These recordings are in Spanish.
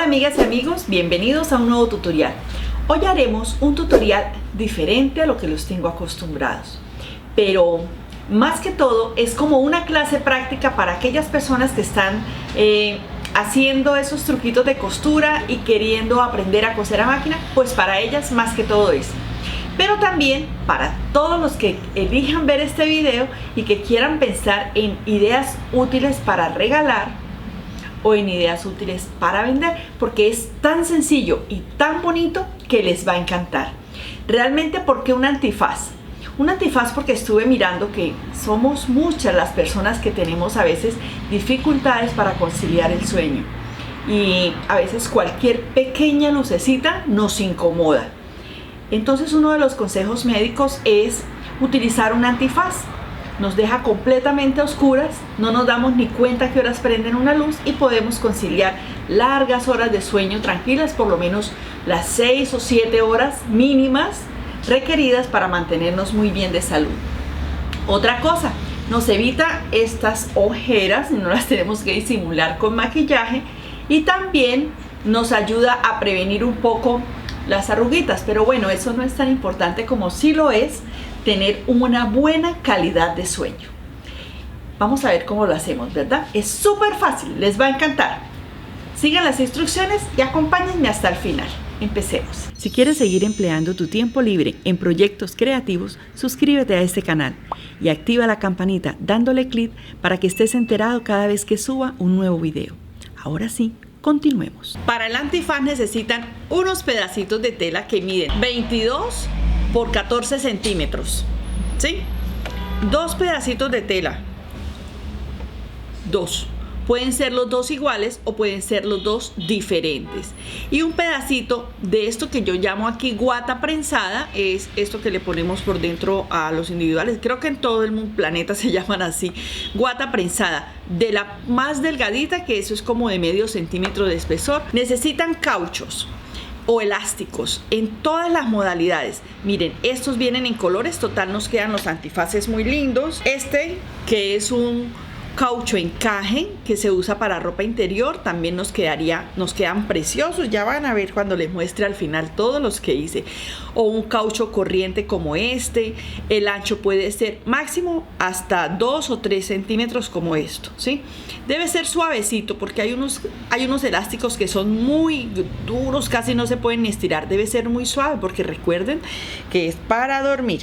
amigas y amigos, bienvenidos a un nuevo tutorial. Hoy haremos un tutorial diferente a lo que los tengo acostumbrados, pero más que todo es como una clase práctica para aquellas personas que están haciendo esos truquitos de costura y queriendo aprender a coser a máquina. Pues para ellas más que todo es, pero también para todos los que elijan ver este video y que quieran pensar en ideas útiles para regalar o en ideas útiles para vender, porque es tan sencillo y tan bonito que les va a encantar. Realmente, ¿por qué un antifaz? Un antifaz porque estuve mirando que somos muchas las personas que tenemos a veces dificultades para conciliar el sueño y a veces cualquier pequeña lucecita nos incomoda. Entonces uno de los consejos médicos es utilizar un antifaz. Nos deja completamente a oscuras, no nos damos ni cuenta que horas prenden una luz y podemos conciliar largas horas de sueño tranquilas, por lo menos las 6 o 7 horas mínimas requeridas para mantenernos muy bien de salud. Otra cosa, nos evita estas ojeras y no las tenemos que disimular con maquillaje, y también nos ayuda a prevenir un poco las arruguitas, pero bueno, eso no es tan importante como sí lo es tener una buena calidad de sueño. Vamos a ver cómo lo hacemos, ¿verdad? Es súper fácil, les va a encantar. Sigan las instrucciones y acompáñenme hasta el final. Empecemos. Si quieres seguir empleando tu tiempo libre en proyectos creativos, suscríbete a este canal y activa la campanita dándole clic para que estés enterado cada vez que suba un nuevo video. Ahora sí, continuemos. Para el antifaz necesitan unos pedacitos de tela que miden 22 por 14 centímetros, ¿sí? Dos pedacitos de tela, dos. Pueden ser los dos iguales o pueden ser los dos diferentes. Y un pedacito de esto que yo llamo aquí guata prensada, es esto que le ponemos por dentro a los individuales. Creo que en todo el planeta se llaman así, guata prensada. De la más delgadita, que eso es como de medio centímetro de espesor. Necesitan cauchos o elásticos en todas las modalidades. Miren, estos vienen en colores, total nos quedan los antifaces muy lindos. Este que es un caucho encaje que se usa para ropa interior, también nos quedan preciosos. Ya van a ver cuando les muestre al final todos los que hice. O un caucho corriente como este. El ancho puede ser máximo hasta 2 o 3 centímetros como esto, ¿sí? Debe ser suavecito porque hay unos elásticos que son muy duros, casi no se pueden ni estirar. Debe ser muy suave porque recuerden que es para dormir.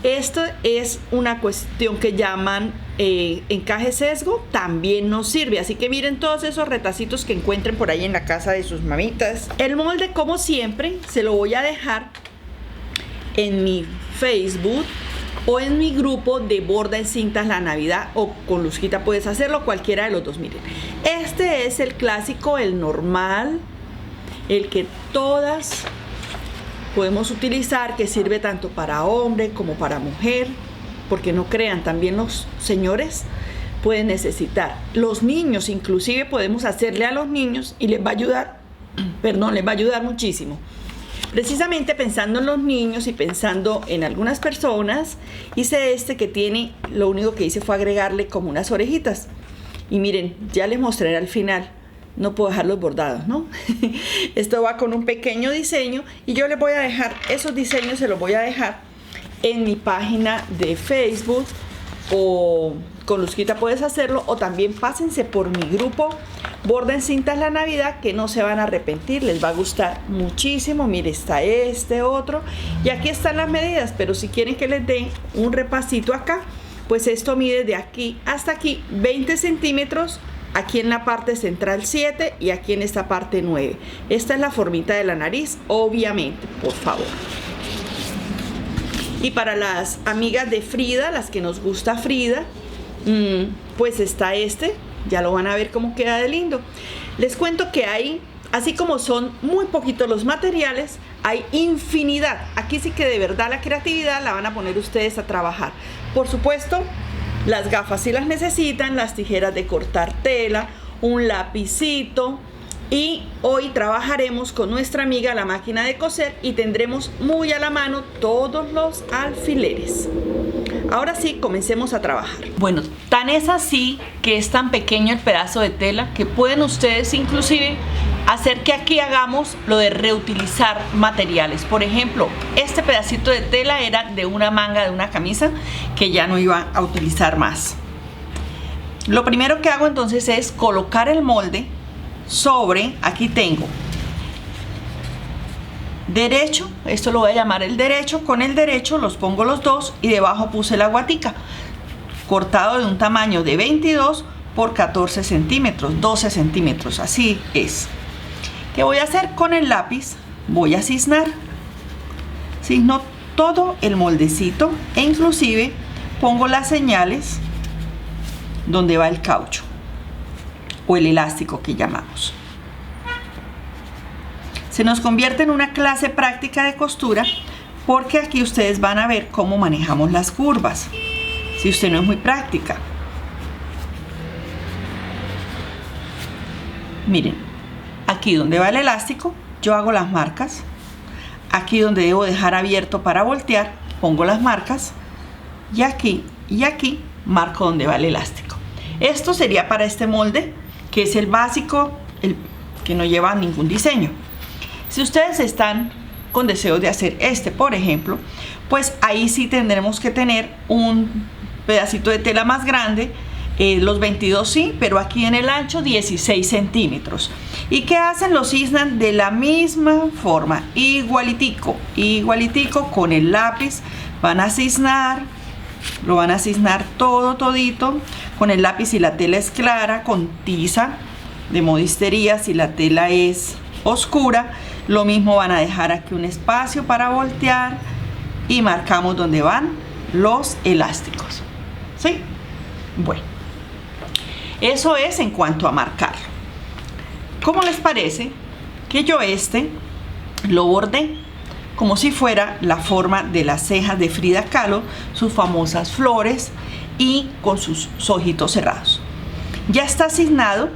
Esto es una cuestión que llaman encaje sesgo, también nos sirve. Así que miren todos esos retacitos que encuentren por ahí en la casa de sus mamitas. El molde, como siempre, se lo voy a dejar en mi Facebook o en mi grupo de Borda en Cintas la Navidad, o con Luzquita puedes hacerlo, cualquiera de los dos. Miren, este es el clásico, el normal, el que todas podemos utilizar, que sirve tanto para hombre como para mujer, porque no crean, también los señores pueden necesitar. Los niños inclusive podemos hacerle a los niños y les va a ayudar, les va a ayudar muchísimo. Precisamente pensando en los niños y pensando en algunas personas, hice este que tiene, lo único que hice fue agregarle como unas orejitas. Y miren, ya les mostraré al final. No puedo dejar los bordados, ¿no? Esto va con un pequeño diseño y yo les voy a dejar esos diseños, se los voy a dejar en mi página de Facebook, o con Luzquita puedes hacerlo, o también pásense por mi grupo Borda en Cintas la Navidad, que no se van a arrepentir, les va a gustar muchísimo. Mire, está este otro y aquí están las medidas, pero si quieren que les den un repasito acá, pues esto mide de aquí hasta aquí 20 centímetros. Aquí en la parte central 7 y aquí en esta parte 9. Esta es la formita de la nariz, obviamente, por favor. Y para las amigas de Frida, las que nos gusta Frida, pues está este. Ya lo van a ver cómo queda de lindo. Les cuento que hay, así como son muy poquitos los materiales, hay infinidad. Aquí sí que de verdad la creatividad la van a poner ustedes a trabajar. Por supuesto, las gafas si las necesitan, las tijeras de cortar tela, un lapicito, y hoy trabajaremos con nuestra amiga la máquina de coser y tendremos muy a la mano todos los alfileres. Ahora sí, comencemos a trabajar. Bueno, tan es así que es tan pequeño el pedazo de tela que pueden ustedes inclusive hacer que aquí hagamos lo de reutilizar materiales. Por ejemplo, este pedacito de tela era de una manga de una camisa que ya no iba a utilizar más. Lo primero que hago entonces es colocar el molde sobre, aquí tengo derecho, esto lo voy a llamar el derecho, con el derecho los pongo los dos y debajo puse la guatica, cortado de un tamaño de 22 por 14 centímetros, 12 centímetros, así es. ¿Qué voy a hacer? Con el lápiz voy a cisnar todo el moldecito e inclusive pongo las señales donde va el caucho o el elástico que llamamos. Se nos convierte en una clase práctica de costura porque aquí ustedes van a ver cómo manejamos las curvas si usted no es muy práctica. Miren, aquí donde va el elástico yo hago las marcas, aquí donde debo dejar abierto para voltear pongo las marcas y aquí marco donde va el elástico. Esto sería para este molde que es el básico, el que no lleva ningún diseño. Si ustedes están con deseo de hacer este, por ejemplo, pues ahí sí tendremos que tener un pedacito de tela más grande, los 22 sí, pero aquí en el ancho 16 centímetros. ¿Y qué hacen? Lo cisnan de la misma forma, igualitico con el lápiz, van a cisnar, lo van a cisnar todito, con el lápiz si la tela es clara, con tiza de modistería si la tela es oscura. Lo mismo van a dejar aquí un espacio para voltear y marcamos donde van los elásticos. ¿Sí? Bueno, eso es en cuanto a marcarlo. ¿Cómo les parece que yo lo bordé como si fuera la forma de las cejas de Frida Kahlo, sus famosas flores y con sus ojitos cerrados? Ya está cisnado.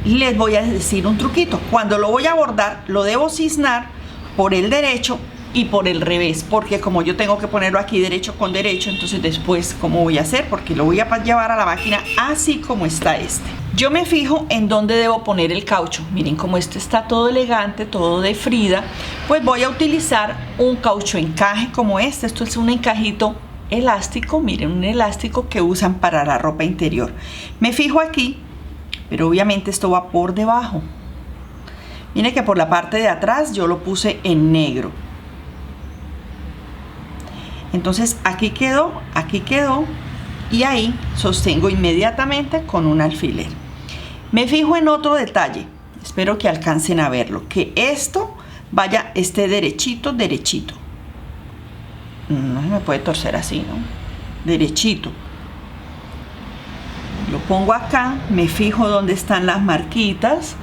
Les voy a decir un truquito. Cuando lo voy a bordar, lo debo cisnar por el derecho y por el revés, porque como yo tengo que ponerlo aquí derecho con derecho, entonces después, ¿cómo voy a hacer? Porque lo voy a llevar a la máquina así como está este. Yo me fijo en dónde debo poner el caucho. Miren como este está todo elegante, todo de Frida, pues voy a utilizar un caucho encaje como este. Esto es un encajito elástico, miren, un elástico que usan para la ropa interior. Me fijo aquí, pero obviamente esto va por debajo. Miren que por la parte de atrás yo lo puse en negro. Entonces aquí quedó y ahí sostengo inmediatamente con un alfiler. Me fijo en otro detalle, espero que alcancen a verlo, que esto esté derechito. No se me puede torcer así, ¿no? Derechito. Lo pongo acá, me fijo dónde están las marquitas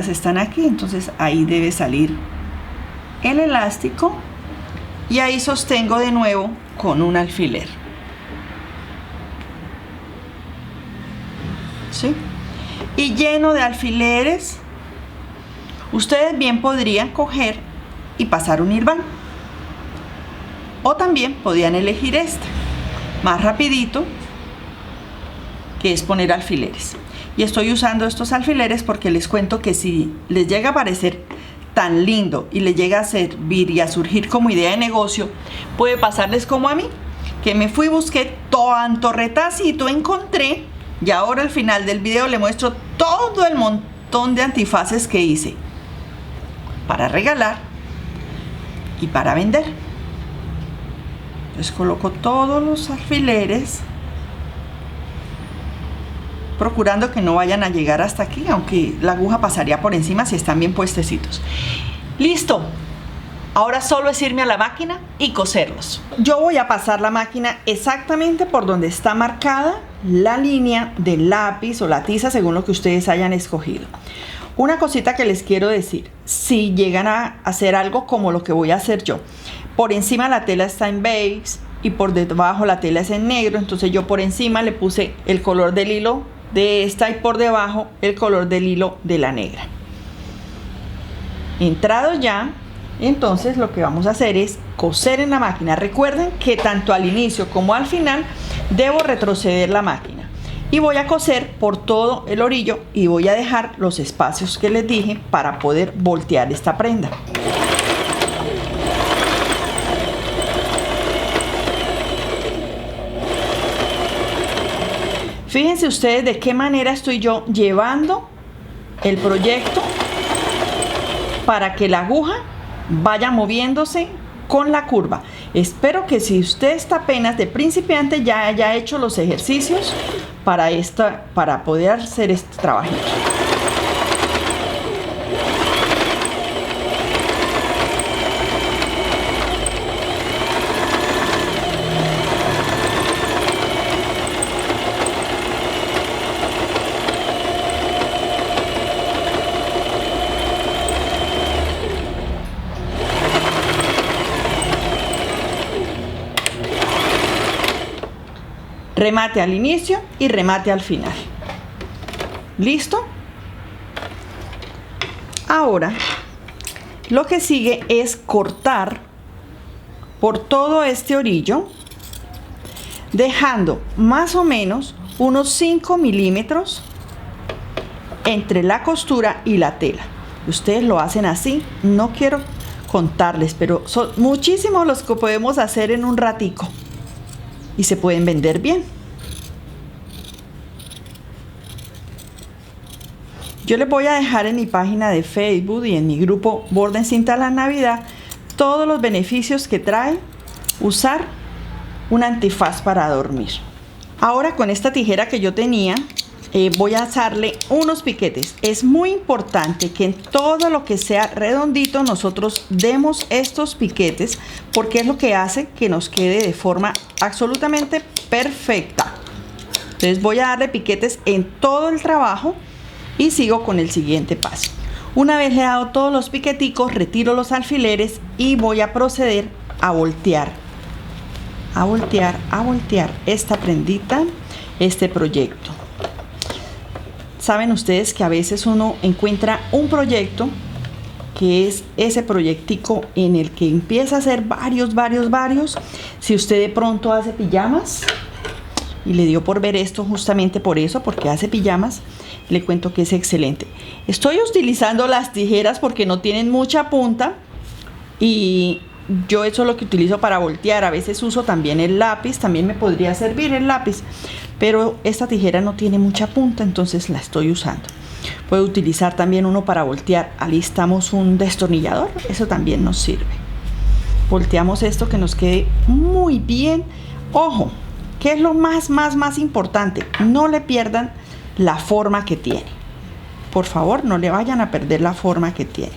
están aquí, entonces ahí debe salir el elástico y ahí sostengo de nuevo con un alfiler. ¿Sí? Y lleno de alfileres, ustedes bien podrían coger y pasar un hilván, o también podían elegir más rapidito, que es poner alfileres. Y estoy usando estos alfileres porque les cuento que si les llega a parecer tan lindo y les llega a servir y a surgir como idea de negocio, puede pasarles como a mí, que me fui, busqué tanto retacito, encontré, y ahora al final del video le muestro todo el montón de antifaces que hice para regalar y para vender. Entonces coloco todos los alfileres, procurando que no vayan a llegar hasta aquí, aunque la aguja pasaría por encima si están bien puestecitos. Listo. Ahora solo es irme a la máquina y coserlos. Yo voy a pasar la máquina exactamente por donde está marcada la línea del lápiz o la tiza, según lo que ustedes hayan escogido. Una cosita que les quiero decir: si llegan a hacer algo como lo que voy a hacer yo, por encima la tela está en beige y por debajo la tela es en negro, entonces yo por encima le puse el color del hilo de esta y por debajo el color del hilo de la negra. Entrado ya, entonces lo que vamos a hacer es coser en la máquina. Recuerden que tanto al inicio como al final debo retroceder la máquina. y voy a coser por todo el orillo y voy a dejar los espacios que les dije para poder voltear esta prenda. Fíjense ustedes de qué manera estoy yo llevando el proyecto para que la aguja vaya moviéndose con la curva. Espero que si usted está apenas de principiante ya haya hecho los ejercicios para poder hacer este trabajito. Remate al inicio y remate al final. ¿Listo? Ahora, lo que sigue es cortar por todo este orillo, dejando más o menos unos 5 milímetros entre la costura y la tela. Ustedes lo hacen así, no quiero contarles, pero son muchísimos los que podemos hacer en un ratico. Y se pueden vender bien. Yo les voy a dejar en mi página de Facebook y en mi grupo Borden Cinta la Navidad todos los beneficios que trae usar un antifaz para dormir. Ahora con esta tijera que yo tenía voy a hacerle unos piquetes. Es muy importante que en todo lo que sea redondito nosotros demos estos piquetes porque es lo que hace que nos quede de forma absolutamente perfecta. Entonces voy a darle piquetes en todo el trabajo y sigo con el siguiente paso. Una vez le he dado todos los piqueticos, retiro los alfileres y voy a proceder a voltear. A voltear esta prendita, este proyecto. Saben ustedes que a veces uno encuentra un proyecto que es ese proyectico en el que empieza a hacer varios. Si usted de pronto hace pijamas y le dio por ver esto justamente por eso, porque hace pijamas, le cuento que es excelente. Estoy utilizando las tijeras porque no tienen mucha punta y yo eso es lo que utilizo para voltear. A veces uso también el lápiz, también me podría servir el lápiz, pero esta tijera no tiene mucha punta, entonces la estoy usando. Puedo utilizar también uno para voltear. Alistamos un destornillador, eso también nos sirve. Volteamos esto que nos quede muy bien. Ojo, ¿qué es lo más importante? No le pierdan la forma que tiene. Por favor, no le vayan a perder la forma que tiene.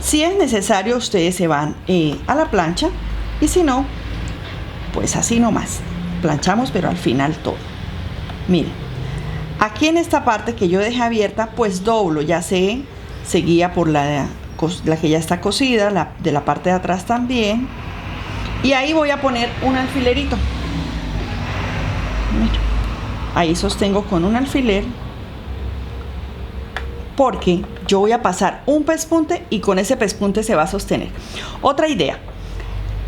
Si es necesario, ustedes se van a la plancha y si no, pues así nomás. Planchamos, pero al final todo. Miren, aquí en esta parte que yo dejé abierta, pues doblo, ya sé, seguía por la que ya está cosida, de la parte de atrás también. Y ahí voy a poner un alfilerito. Mira, ahí sostengo con un alfiler porque yo voy a pasar un pespunte y con ese pespunte se va a sostener. Otra idea,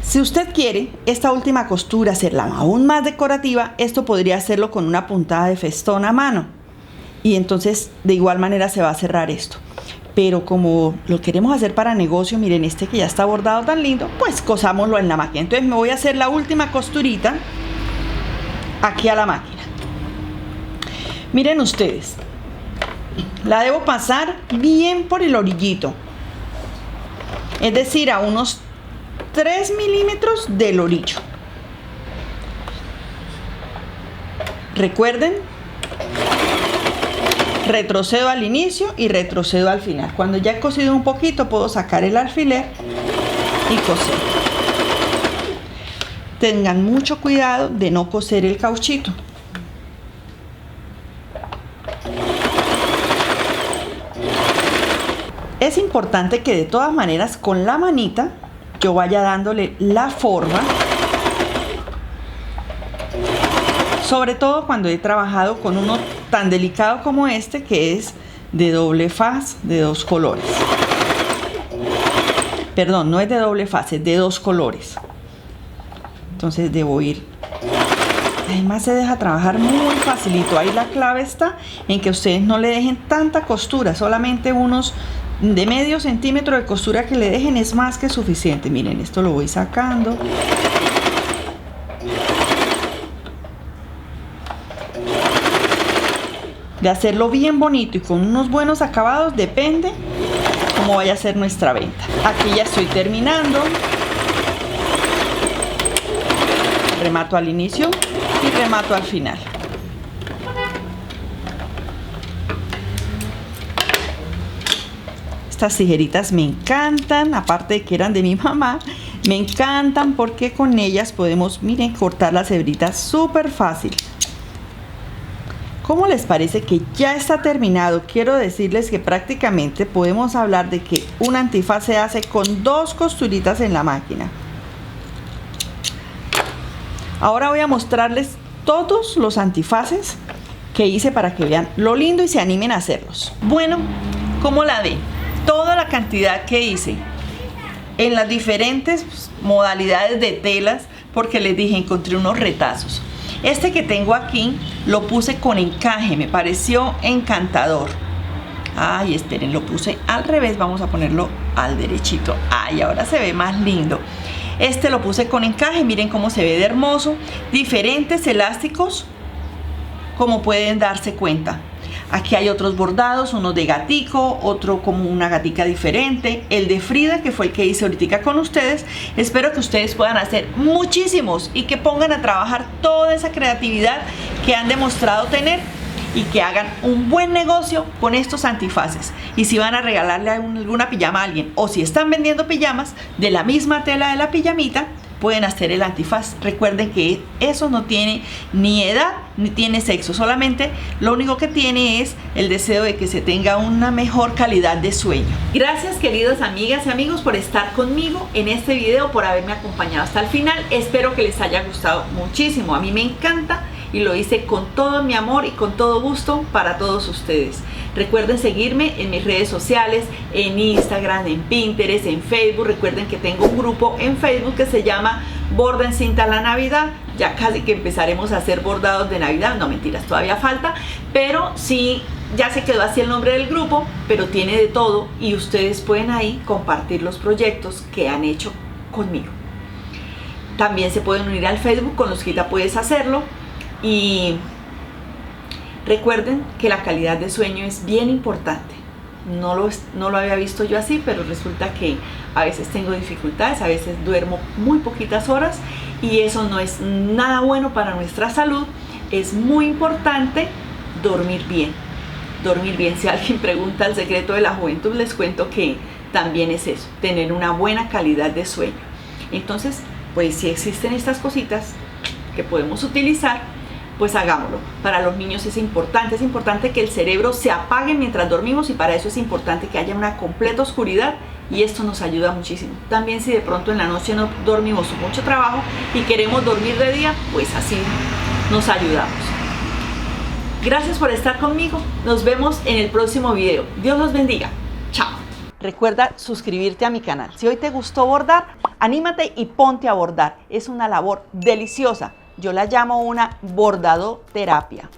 si usted quiere esta última costura hacerla aún más decorativa, esto podría hacerlo con una puntada de festón a mano y entonces de igual manera se va a cerrar esto. Pero como lo queremos hacer para negocio, miren este que ya está bordado tan lindo, pues cosámoslo en la máquina. Entonces me voy a hacer la última costurita aquí a la máquina. Miren ustedes, la debo pasar bien por el orillito, es decir, a unos 3 milímetros del orillo. Recuerden, retrocedo al inicio y retrocedo al final. Cuando ya he cosido un poquito, puedo sacar el alfiler y coser. Tengan mucho cuidado de no coser el cauchito. Es importante que de todas maneras con la manita yo vaya dándole la forma, sobre todo cuando he trabajado con uno tan delicado como este, que es de doble faz de 2 colores. Perdón, no es de doble fase, es de 2 colores. Entonces debo ir. Además se deja trabajar muy facilito. Ahí la clave está en que ustedes no le dejen tanta costura, solamente unos de medio centímetro de costura que le dejen es más que suficiente. Miren, esto lo voy sacando. De hacerlo bien bonito y con unos buenos acabados depende cómo vaya a ser nuestra venta. Aquí ya estoy terminando. Remato al inicio y remato al final. Estas tijeritas me encantan, aparte de que eran de mi mamá, me encantan porque con ellas podemos, miren, cortar las hebritas súper fácil. ¿Cómo les parece que ya está terminado? Quiero decirles que prácticamente podemos hablar de que un antifaz se hace con 2 costuritas en la máquina. Ahora voy a mostrarles todos los antifaces que hice para que vean lo lindo y se animen a hacerlos. Bueno, ¿cómo la ven? Toda la cantidad que hice en las diferentes modalidades de telas, porque les dije, encontré unos retazos. Este que tengo aquí lo puse con encaje, me pareció encantador. Ay, esperen, lo puse al revés, vamos a ponerlo al derechito. Ay, ahora se ve más lindo. Este lo puse con encaje, miren cómo se ve de hermoso. Diferentes elásticos, como pueden darse cuenta. Aquí hay otros bordados, uno de gatico, otro como una gatica diferente, el de Frida, que fue el que hice ahorita con ustedes. Espero que ustedes puedan hacer muchísimos y que pongan a trabajar toda esa creatividad que han demostrado tener y que hagan un buen negocio con estos antifaces. Y si van a regalarle alguna pijama a alguien, o si están vendiendo pijamas de la misma tela de la pijamita, pueden hacer el antifaz. Recuerden que eso no tiene ni edad ni tiene sexo, solamente lo único que tiene es el deseo de que se tenga una mejor calidad de sueño. Gracias, queridas amigas y amigos, por estar conmigo en este video, por haberme acompañado hasta el final. Espero que les haya gustado muchísimo. A mí me encanta y lo hice con todo mi amor y con todo gusto para todos ustedes. Recuerden seguirme en mis redes sociales, en Instagram, en Pinterest, en Facebook. Recuerden que tengo un grupo en Facebook que se llama Borda en Cinta la Navidad. Ya casi que empezaremos a hacer bordados de Navidad. No, mentiras, todavía falta, pero sí, ya se quedó así el nombre del grupo, pero tiene de todo y ustedes pueden ahí compartir los proyectos que han hecho conmigo. También se pueden unir al Facebook, con Luzquita puedes hacerlo. Y recuerden que la calidad de sueño es bien importante. No lo había visto yo así, pero resulta que a veces tengo dificultades, a veces duermo muy poquitas horas y eso no es nada bueno para nuestra salud. Es muy importante dormir bien. Dormir bien. Si alguien pregunta el secreto de la juventud, les cuento que también es eso, tener una buena calidad de sueño. Entonces, pues si existen estas cositas que podemos utilizar, pues hagámoslo. Para los niños es importante que el cerebro se apague mientras dormimos y para eso es importante que haya una completa oscuridad y esto nos ayuda muchísimo. También si de pronto en la noche no dormimos mucho trabajo y queremos dormir de día, pues así nos ayudamos. Gracias por estar conmigo. Nos vemos en el próximo video. Dios los bendiga. Chao. Recuerda suscribirte a mi canal. Si hoy te gustó bordar, anímate y ponte a bordar. Es una labor deliciosa. Yo la llamo una bordadoterapia.